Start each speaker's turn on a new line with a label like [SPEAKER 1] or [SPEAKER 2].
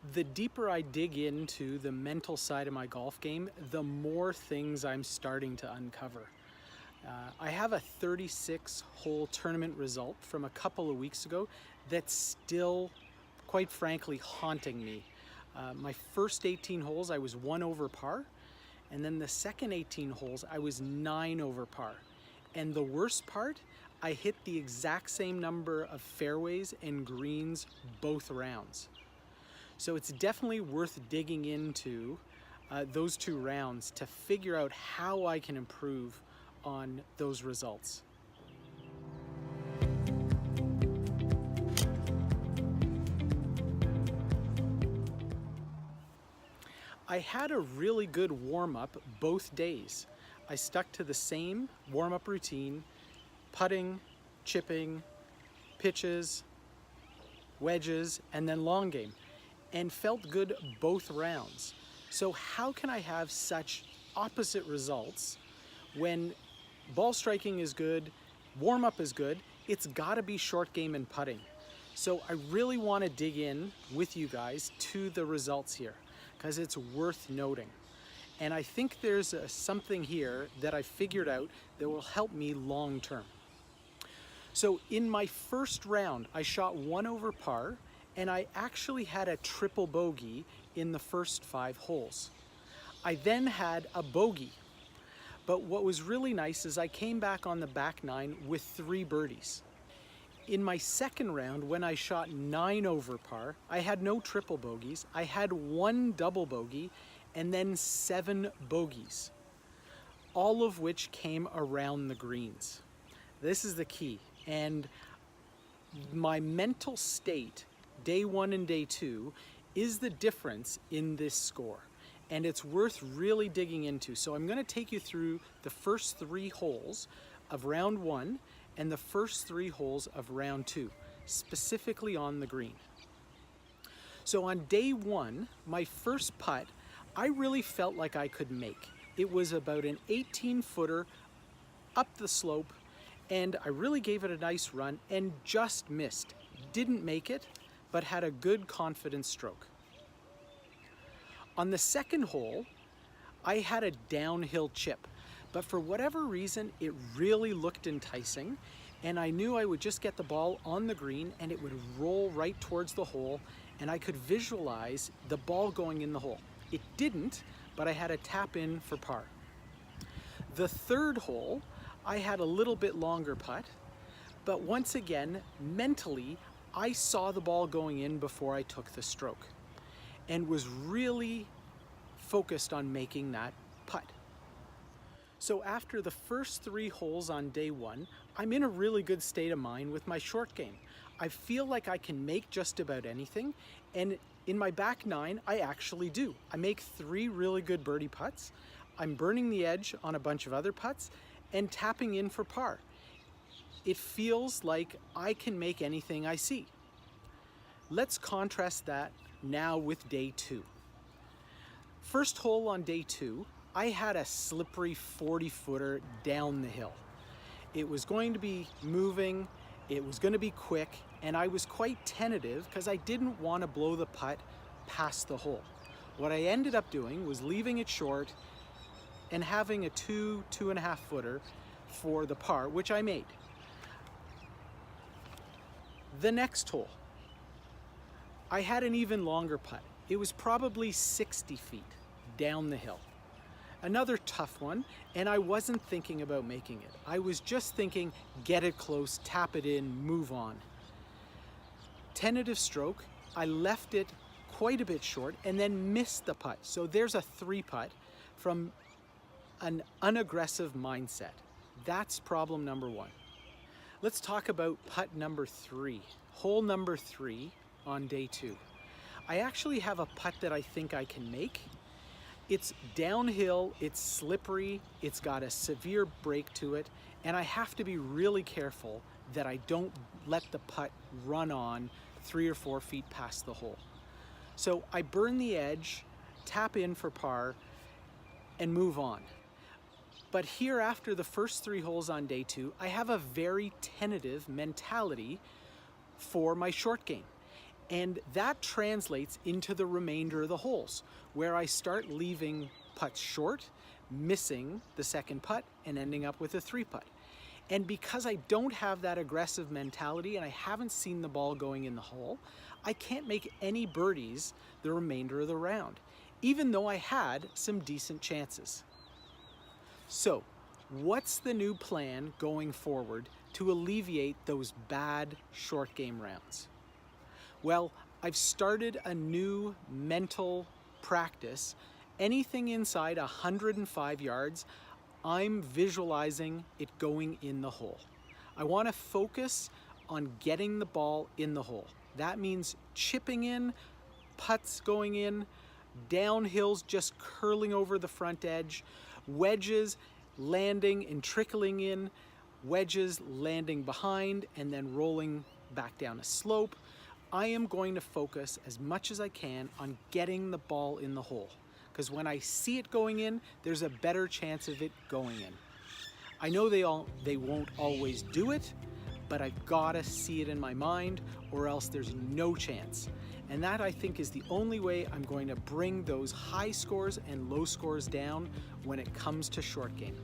[SPEAKER 1] The deeper I dig into the mental side of my golf game, the more things I'm starting to uncover. I have a 36-hole tournament result from a couple of weeks ago that's still, quite frankly, haunting me. My first 18 holes, I was 1 over par, and then the second 18 holes, I was 9 over par. And the worst part, I hit the exact same number of fairways and greens both rounds. So it's definitely worth digging into those 2 rounds to figure out how I can improve on those results. I had a really good warm-up both days. I stuck to the same warm-up routine, putting, chipping, pitches, wedges, and then long game, and felt good both rounds. So how can I have such opposite results when ball striking is good, warm-up is good? It's gotta be short game and putting. So I really wanna dig in with you guys to the results here, because it's worth noting. And I think there's something here that I figured out that will help me long term. So in my first round, I shot 1 over par, and I actually had a triple bogey in the first 5 holes. I then had a bogey, but what was really nice is I came back on the back 9 with 3 birdies. In my second round, when I shot 9 over par, I had no triple bogeys. I had 1 double bogey and then 7 bogeys, all of which came around the greens. This is the key. And my mental state, day 1 and day 2, is the difference in this score. And it's worth really digging into. So I'm gonna take you through the first 3 holes of round 1 and the first 3 holes of round 2, specifically on the green. So on day 1, my first putt, I really felt like I could make. It was about an 18-footer up the slope, and I really gave it a nice run and just missed. Didn't make it, but had a good confident stroke. On the second hole, I had a downhill chip, but for whatever reason, it really looked enticing, and I knew I would just get the ball on the green and it would roll right towards the hole, and I could visualize the ball going in the hole. It didn't, but I had a tap in for par. The third hole, I had a little bit longer putt, but once again, mentally, I saw the ball going in before I took the stroke and was really focused on making that putt. So after the first 3 holes on day 1, I'm in a really good state of mind with my short game. I feel like I can make just about anything, and in my back 9, I actually do. I make 3 really good birdie putts. I'm burning the edge on a bunch of other putts and tapping in for par. It feels like I can make anything I see. Let's contrast that now with day 2. First hole on day 2, I had a slippery 40-footer down the hill. It was going to be moving, it was going to be quick, and I was quite tentative because I didn't want to blow the putt past the hole. What I ended up doing was leaving it short and having a 2.5 footer for the par, which I made. The next hole, I had an even longer putt. It was probably 60 feet down the hill. Another tough one, and I wasn't thinking about making it. I was just thinking, get it close, tap it in, move on. Tentative stroke, I left it quite a bit short and then missed the putt. So there's a 3 putt from an unaggressive mindset. That's problem number 1. Let's talk about putt number 3, hole number 3 on day 2. I actually have a putt that I think I can make. It's downhill, it's slippery, it's got a severe break to it, and I have to be really careful that I don't let the putt run on 3 or 4 feet past the hole. So I burn the edge, tap in for par, and move on. But here, after the first 3 holes on day 2, I have a very tentative mentality for my short game. And that translates into the remainder of the holes, where I start leaving putts short, missing the second putt, and ending up with a 3-putt. And because I don't have that aggressive mentality and I haven't seen the ball going in the hole, I can't make any birdies the remainder of the round, even though I had some decent chances. So, what's the new plan going forward to alleviate those bad short game rounds? Well, I've started a new mental practice. Anything inside 105 yards, I'm visualizing it going in the hole. I want to focus on getting the ball in the hole. That means chipping in, putts going in, downhills just curling over the front edge, wedges landing and trickling in, wedges landing behind and then rolling back down a slope. I am going to focus as much as I can on getting the ball in the hole, because when I see it going in, there's a better chance of it going in. I know they won't always do it, but I've got to see it in my mind or else there's no chance. And that, I think, is the only way I'm going to bring those high scores and low scores down when it comes to short game.